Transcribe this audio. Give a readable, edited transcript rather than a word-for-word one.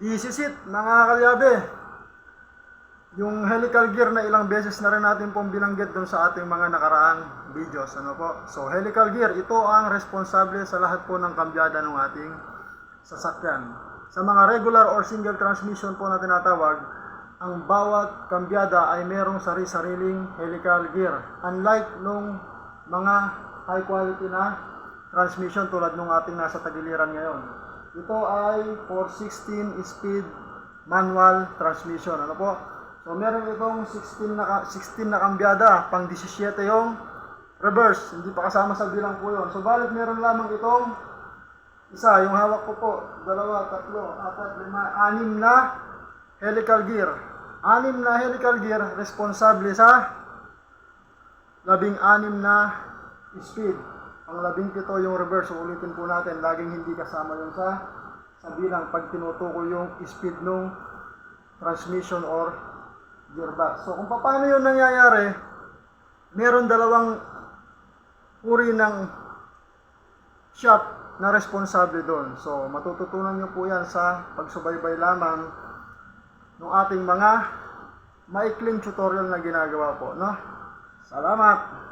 Isisit mga kalyabe, yung helical gear na ilang beses na rin natin pong binanggit doon sa ating mga nakaraang videos. Ano po? So helical gear, ito ang responsable sa lahat po ng kambyada ng ating sasakyan. Sa mga regular or single transmission po na tinatawag, ang bawat kambyada ay merong sari-sariling helical gear. Unlike nung mga high quality na transmission tulad nung ating nasa tagiliran ngayon. Ito ay 416 speed manual transmission. Ano po? So meron itong 16 na kambyada, pang 17 yung reverse, hindi pa kasama sa bilang po yun. So balit meron lamang itong isa, yung hawak ko po, 2, 3, 4, 5, 6 na helical gear. 6 na helical gear, responsable sa 16 na speed. Ang 17 yung reverse. So ulitin po natin, laging hindi kasama yung sa bilang pag tinutukoy yung speed ng transmission or gearbox. So kung paano yun nangyayari, meron dalawang uri ng shop na responsable doon. So matututunan nyo po yan sa pagsubaybay lamang ng ating mga maikling tutorial na ginagawa po, no? Salamat!